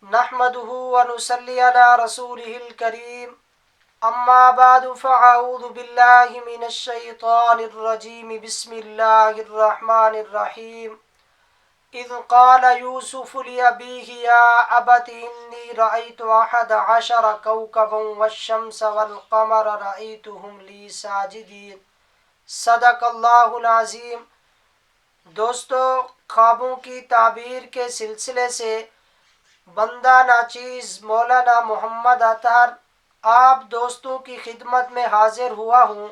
नहमदुहु व नुसल्ली अला रसूलिहिल करीम अम्मा बादु फ़अऊज़ु बिल्लाहि मिनश शैतानिर रजीम बिस्मिल्लाहिर रहमानिर रहीम इज़ क़ाल यूसुफ़ु लिअबीहि या अबति इन्नी रअयतु अहद अशर कौकबन वश्शम्स वल क़मर रअयतुहुम ली साजिदीन। सदक़ल्लाहुल अज़ीम। दोस्तों, ख्वाबों की ताबीर के सिलसिले से बंदा नाचीज़ मौलाना मोहम्मद अतहर आप दोस्तों की खिदमत में हाजिर हुआ हूँ।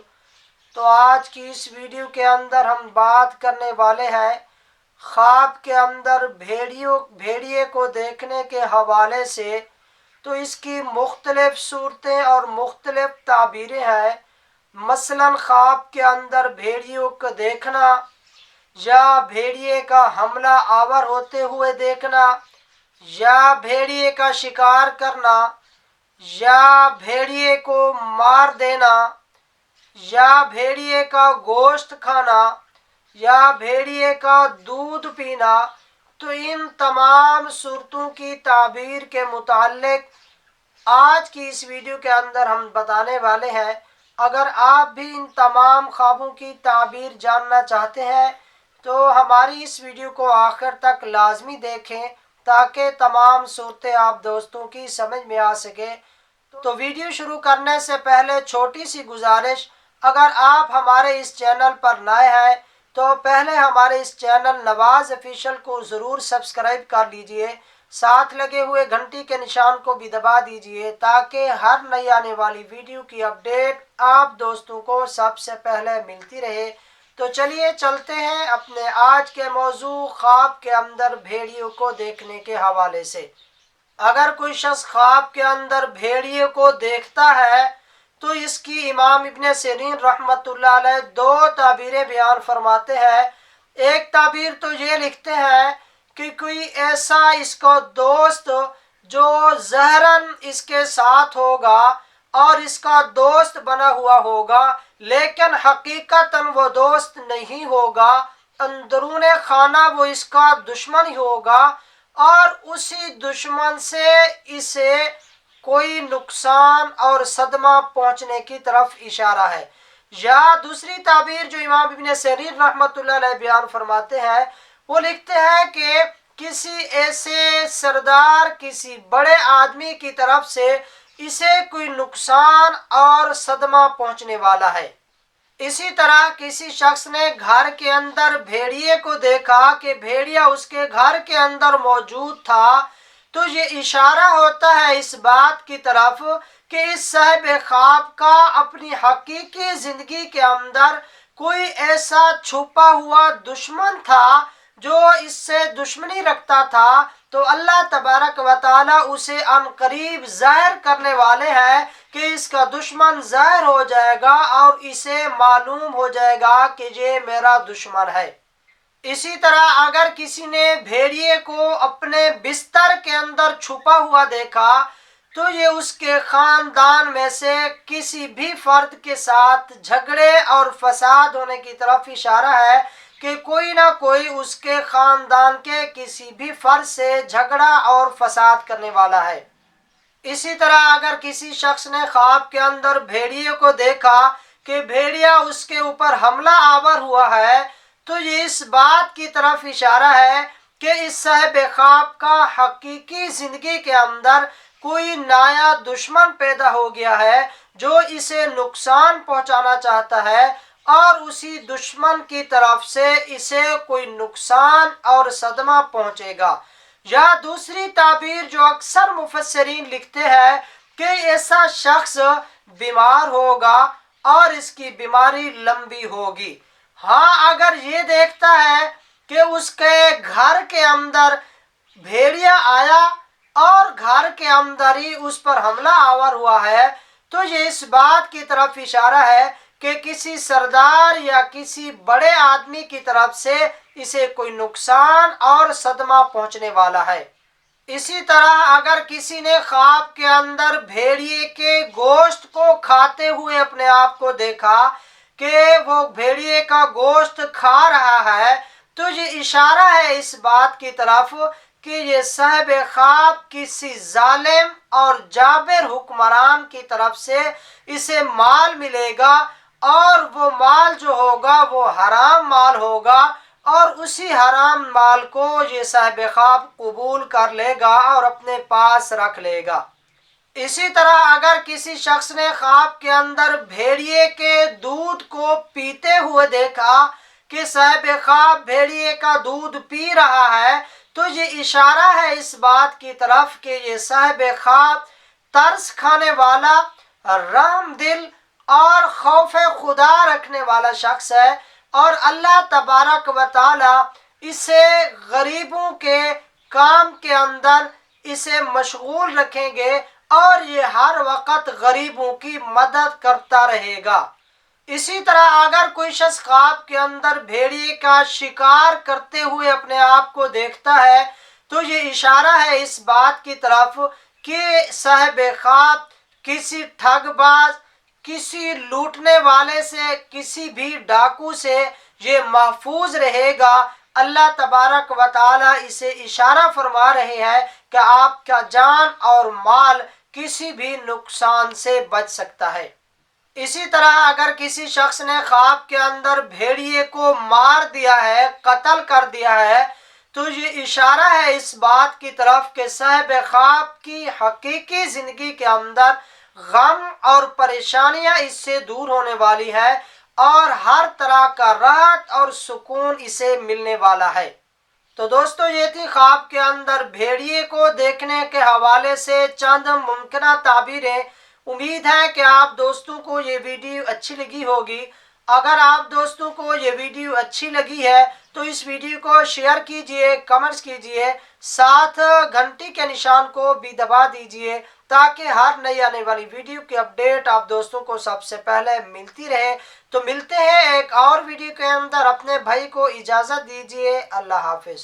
तो आज की इस वीडियो के अंदर हम बात करने वाले हैं ख्वाब के अंदर भेड़िए को देखने के हवाले से। तो इसकी मुख्तलिफ सूरतें और मुख्तलिफ ताबीरें हैं। मसलन ख्वाब के अंदर भेड़ियों को देखना, या भेड़िए का हमला आवर होते हुए देखना, या भेड़िए का शिकार करना, या भेड़िए को मार देना, या भेड़िए का गोश्त खाना, या भेड़िए का दूध पीना। तो इन तमाम सूरतों की ताबीर के मुताल्लिक आज की इस वीडियो के अंदर हम बताने वाले हैं। अगर आप भी इन तमाम ख्वाबों की ताबीर जानना चाहते हैं तो हमारी इस वीडियो को आखिर तक लाजमी देखें ताकि तमाम सूरतें आप दोस्तों की समझ में आ सके। तो वीडियो शुरू करने से पहले छोटी सी गुजारिश, अगर आप हमारे इस चैनल पर नए हैं तो पहले हमारे इस चैनल नवाज ऑफिशियल को ज़रूर सब्सक्राइब कर लीजिए, साथ लगे हुए घंटी के निशान को भी दबा दीजिए ताकि हर नई आने वाली वीडियो की अपडेट आप दोस्तों को सबसे पहले मिलती रहे। तो चलिए चलते हैं अपने आज के मौजू ख्वाब के अंदर भेड़ियों को देखने के हवाले से। अगर कोई शख्स ख्वाब के अंदर भेड़िए को देखता है तो इसकी इमाम इब्न सिरीन रहमतुल्लाह अलैह दो ताबीरें बयान फरमाते हैं। एक ताबीर तो ये लिखते हैं कि कोई ऐसा इसका दोस्त जो ज़हरन इसके साथ होगा और इसका दोस्त बना हुआ होगा, लेकिन हकीकतन वो दोस्त नहीं होगा, अंदरून खाना वो इसका दुश्मन ही होगा और उसी दुश्मन से इसे कोई नुकसान और सदमा पहुंचने की तरफ इशारा है। या दूसरी ताबीर जो इमाम इब्न सिरीन रहमतुल्लाह अलैह बयान फरमाते हैं, वो लिखते हैं कि किसी ऐसे सरदार, किसी बड़े आदमी की तरफ से इसे कोई नुकसान और सदमा पहुंचने वाला है। इसी तरह किसी शख्स ने घर के अंदर भेड़िए को देखा कि भेड़िया उसके घर के अंदर मौजूद था, तो ये इशारा होता है इस बात की तरफ कि इस साहिब ख्वाब का अपनी हकीकी जिंदगी के अंदर कोई ऐसा छुपा हुआ दुश्मन था जो इससे दुश्मनी रखता था। तो अल्लाह तबारक व ताला उसे अनकरीब ज़ाहिर करने वाले हैं कि इसका दुश्मन ज़ाहिर हो जाएगा और इसे मालूम हो जाएगा कि ये मेरा दुश्मन है। इसी तरह अगर किसी ने भेड़िए को अपने बिस्तर के अंदर छुपा हुआ देखा तो ये उसके खानदान में से किसी भी फर्द के साथ झगड़े और फसाद होने की तरफ इशारा है कि कोई ना कोई उसके खानदान के किसी भी फर्द से झगड़ा और फसाद करने वाला है। इसी तरह अगर किसी शख्स ने ख्वाब के अंदर भेड़िए को देखा कि भेड़िया उसके ऊपर हमला आवर हुआ है, तो ये इस बात की तरफ इशारा है कि इस साहिब ख्वाब का हकीकी जिंदगी के अंदर कोई नया दुश्मन पैदा हो गया है जो इसे नुकसान पहुंचाना चाहता है और उसी दुश्मन की तरफ से इसे कोई नुकसान और सदमा पहुंचेगा। या दूसरी ताबीर जो अक्सर मुफस्सिरीन लिखते हैं कि ऐसा शख्स बीमार होगा और इसकी बीमारी लंबी होगी। हाँ, अगर ये देखता है कि उसके घर के अंदर भेड़िया आया और घर के अंदर ही उस पर हमला आवर हुआ है, तो ये इस बात की तरफ इशारा है कि किसी सरदार या किसी बड़े आदमी की तरफ से इसे कोई नुकसान और सदमा पहुंचने वाला है। इसी तरह अगर किसी ने ख्वाब के अंदर भेड़िए के गोश्त को खाते हुए अपने आप को देखा कि वो भेड़िए का गोश्त खा रहा है, तो ये इशारा है इस बात की तरफ کہ یہ صاحب خواب کسی ظالم اور جابر حکمران کی طرف سے اسے مال ملے گا، اور وہ مال جو ہوگا وہ حرام مال ہوگا، اور اسی حرام مال کو یہ صاحب خواب قبول کر لے گا اور اپنے پاس رکھ لے گا۔ اسی طرح اگر کسی شخص نے خواب کے اندر بھیڑیے کے دودھ کو پیتے ہوئے دیکھا کہ صاحب خواب بھیڑیے کا دودھ پی رہا ہے، تو یہ اشارہ ہے اس بات کی طرف کہ یہ صاحب خواب ترس کھانے والا، رحم دل اور خوف خدا رکھنے والا شخص ہے، اور اللہ تبارک و تعالی اسے غریبوں کے کام کے اندر اسے مشغول رکھیں گے، اور یہ ہر وقت غریبوں کی مدد کرتا رہے گا۔ اسی طرح اگر کوئی شخص خواب کے اندر بھیڑیے کا شکار کرتے ہوئے اپنے آپ کو دیکھتا ہے، تو یہ اشارہ ہے اس بات کی طرف کہ صاحب خواب کسی ٹھگ باز، کسی لوٹنے والے سے، کسی بھی ڈاکو سے یہ محفوظ رہے گا۔ اللہ تبارک و تعالی اسے اشارہ فرما رہے ہیں کہ آپ کا جان اور مال کسی بھی نقصان سے بچ سکتا ہے۔ اسی طرح اگر کسی شخص نے خواب کے اندر بھیڑیے کو مار دیا ہے، قتل کر دیا ہے، تو یہ اشارہ ہے اس بات کی طرف کہ صاحب خواب کی حقیقی زندگی کے اندر غم اور پریشانیاں اس سے دور ہونے والی ہے، اور ہر طرح کا راحت اور سکون اسے ملنے والا ہے۔ تو دوستو، یہ تھی خواب کے اندر بھیڑیے کو دیکھنے کے حوالے سے چند ممکنہ تعبیریں۔ امید ہے کہ آپ دوستوں کو یہ ویڈیو اچھی لگی ہوگی۔ اگر آپ دوستوں کو یہ ویڈیو اچھی لگی ہے تو اس ویڈیو کو شیئر کیجئے، کمنٹس کیجئے، ساتھ گھنٹی کے نشان کو بھی دبا دیجئے تاکہ ہر نئی آنے والی ویڈیو کی اپڈیٹ آپ دوستوں کو سب سے پہلے ملتی رہے۔ تو ملتے ہیں ایک اور ویڈیو کے اندر، اپنے بھائی کو اجازت دیجئے، اللہ حافظ۔